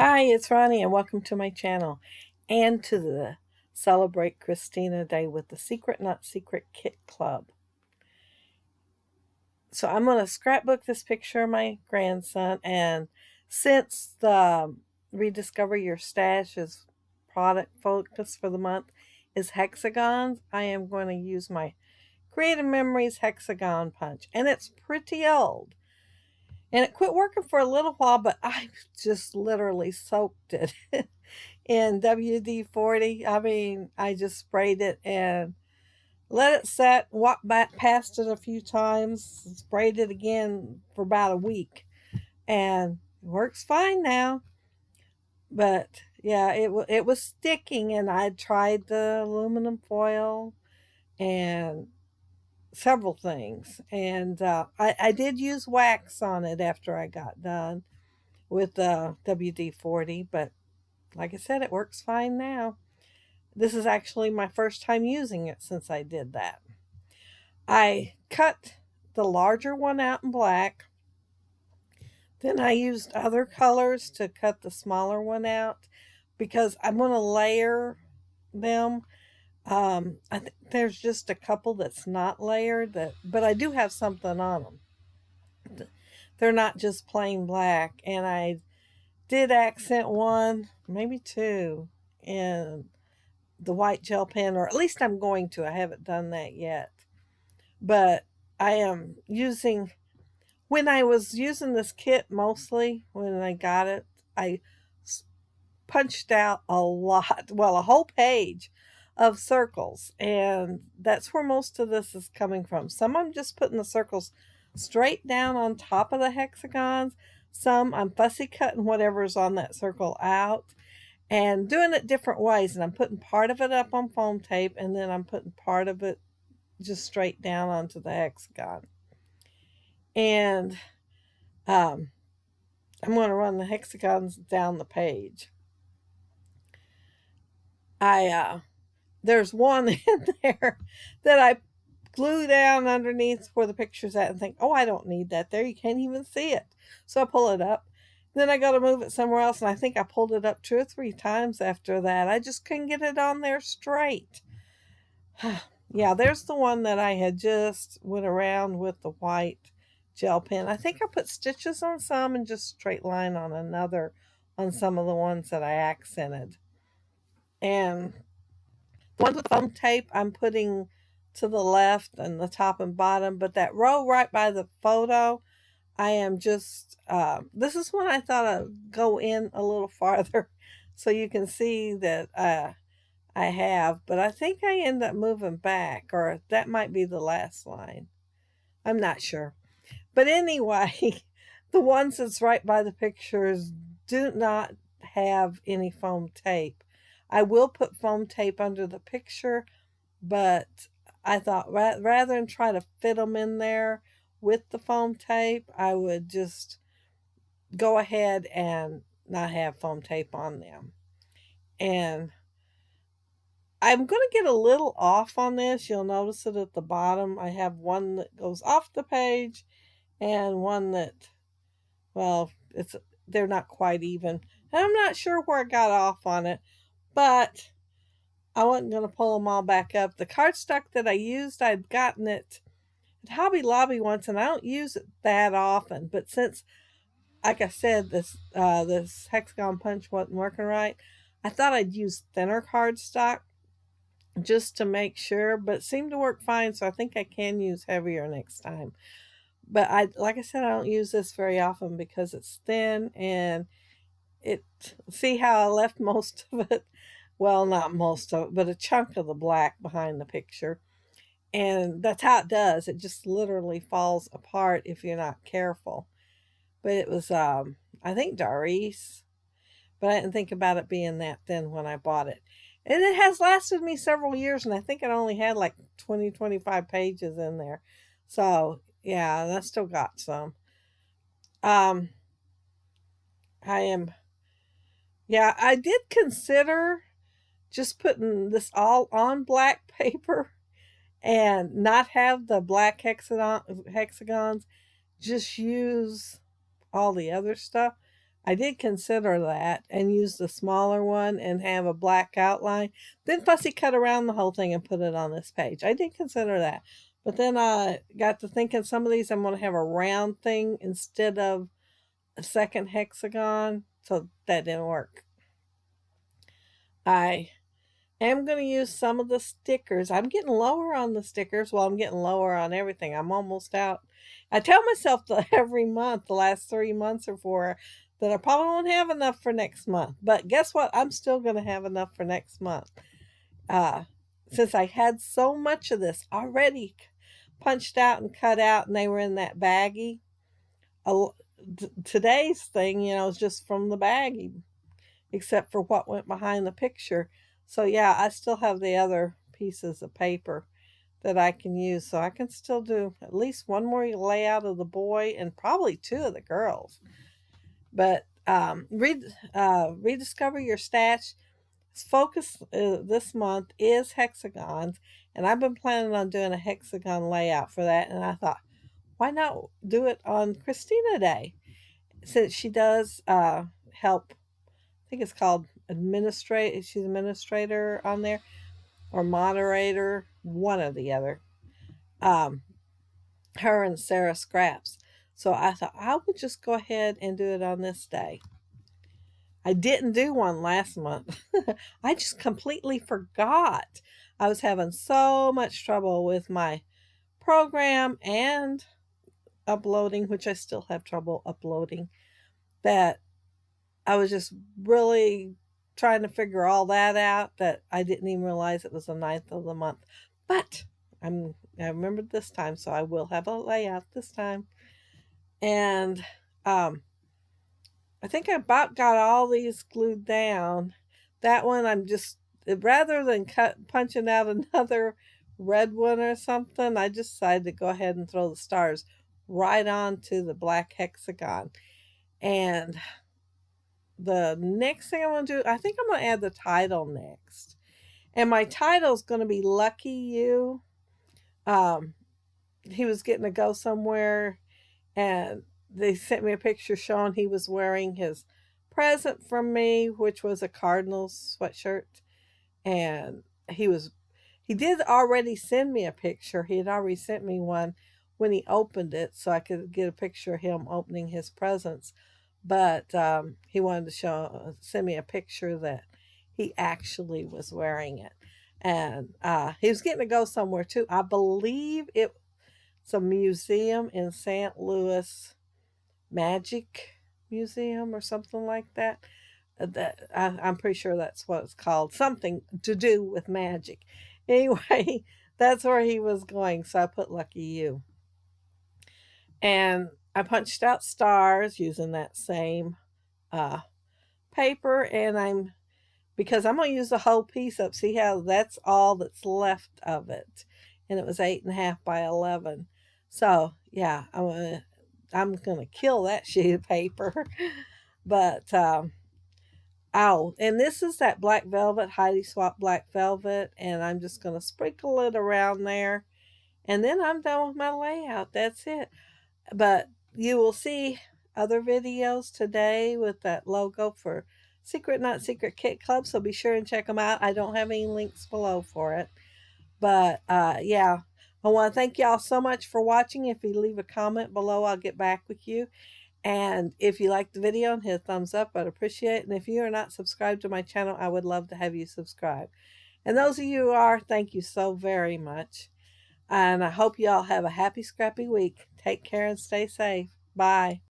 Hi, it's Ronnie, and welcome to my channel and to the Celebrate Khristina Day with the Secret Not Secret Kit Club. So I'm going to scrapbook this picture of my grandson, and since the Rediscover Your Stash's product focus for the month is hexagons, I am going to use my Creative Memories hexagon punch, and it's pretty old. And it quit working for a little while, but I just literally soaked it in WD-40. I mean, I just sprayed it and let it set, walked back past it a few times, sprayed it again for about a week. And it works fine now. But yeah, it was sticking, and I tried the aluminum foil and several things. And I did use wax on it after I got done with WD-40, but like I said, it works fine now. This is actually my first time using it since I did that. I cut the larger one out in black. Then I used other colors to cut the smaller one out because I'm going to layer them. I think there's just a couple that's not layered, but I do have something on them. They're not just plain black, and I did accent one, maybe two, in the white gel pen, or at least I'm going to. I haven't done that yet. But I am using, when I was using this kit mostly, when I got it, I punched out a lot, well, a whole page of circles. And that's where most of this is coming from. Some I'm just putting the circles straight down on top of the hexagons. Some I'm fussy cutting whatever's on that circle out and doing it different ways. And I'm putting part of it up on foam tape, and then I'm putting part of it just straight down onto the hexagon. And I'm going to run the hexagons down the page. There's one in there that I glue down underneath where the picture's at and think, oh, I don't need that there. You can't even see it. So I pull it up. Then I got to move it somewhere else, and I think I pulled it up 2 or 3 times after that. I just couldn't get it on there straight. Yeah, there's the one that I had just went around with the white gel pen. I think I put stitches on some and just straight line on another on some of the ones that I accented. And the ones with foam tape I'm putting to the left and the top and bottom, but that row right by the photo, I am just, this is one I thought I'd go in a little farther so you can see that I have, but I think I end up moving back, or that might be the last line. I'm not sure. But anyway, the ones that's right by the pictures do not have any foam tape. I will put foam tape under the picture, but I thought rather than try to fit them in there with the foam tape, I would just go ahead and not have foam tape on them. And I'm going to get a little off on this. You'll notice it at the bottom. I have one that goes off the page and one that, well, they're not quite even. And I'm not sure where I got off on it, but I wasn't going to pull them all back up. The cardstock that I used, I'd gotten it at Hobby Lobby once, and I don't use it that often. But since, like I said, this hexagon punch wasn't working right, I thought I'd use thinner cardstock just to make sure, but it seemed to work fine, so I think I can use heavier next time. But like I said, I don't use this very often because it's thin, and see how I left most of it? Well, not most of it, but a chunk of the black behind the picture. And that's how it does. It just literally falls apart if you're not careful. But it was, I think Doris, but I didn't think about it being that thin when I bought it. And it has lasted me several years, and I think it only had like 20, 25 pages in there. So, yeah, and I still got some. I did consider just putting this all on black paper and not have the black hexagons, just use all the other stuff. I did consider that and use the smaller one and have a black outline. Then fussy cut around the whole thing and put it on this page. I did consider that. But then I got to thinking some of these I'm going to have a round thing instead of a second hexagon. So that didn't work. I am going to use some of the stickers. I'm getting lower on the stickers. Well, I'm getting lower on everything. I'm almost out. I tell myself that every month, the last 3 months or 4, that I probably won't have enough for next month. But guess what? I'm still going to have enough for next month. Since I had so much of this already punched out and cut out, and they were in that baggie. Today's thing, is just from the baggie, except for what went behind the picture. So yeah, I still have the other pieces of paper that I can use. So I can still do at least one more layout of the boy and probably 2 of the girls. But rediscover your stash. Focus this month is hexagons, and I've been planning on doing a hexagon layout for that. And I thought, why not do it on Khristina Day, since she does help. I think it's called administrate. She's administrator on there, or moderator, one or the other. Her and Sarah Scraps. So I thought I would just go ahead and do it on this day. I didn't do one last month. I just completely forgot. I was having so much trouble with my program and uploading, which I still have trouble uploading, that I was just really trying to figure all that out, that I didn't even realize it was the 9th of the month. But I remembered this time, so I will have a layout this time. And I think I about got all these glued down. That one I'm just, rather than punching out another red one or something, I just decided to go ahead and throw the stars right onto the black hexagon. And the next thing I'm going to do, I think I'm going to add the title next. And my title is going to be Lucky You. He was getting to go somewhere, and they sent me a picture showing he was wearing his present from me, which was a Cardinals sweatshirt. And he did already send me a picture. He had already sent me one when he opened it, so I could get a picture of him opening his presents. But he wanted to send me a picture that he actually was wearing it. And he was getting to go somewhere too. I believe it's a museum in St. Louis, Magic Museum or something like that. I'm pretty sure that's what it's called. Something to do with magic. Anyway, that's where he was going, so I put Lucky You. And I punched out stars using that same paper, and because I'm going to use the whole piece up. See how that's all that's left of it. And it was 8.5 by 11. So yeah, I'm gonna kill that sheet of paper. But and this is that black velvet, Heidi Swap black velvet, and I'm just gonna sprinkle it around there, and then I'm done with my layout. That's it. But you will see other videos today with that logo for Secret Not Secret Kit Club, so be sure and check them out. I don't have any links below for it. But yeah, I want to thank y'all so much for watching. If you leave a comment below, I'll get back with you. And if you like the video, and hit a thumbs up, I'd appreciate it. And if you are not subscribed to my channel, I would love to have you subscribe. And those of you who are, thank you so very much. And I hope you all have a happy, scrappy week. Take care and stay safe. Bye.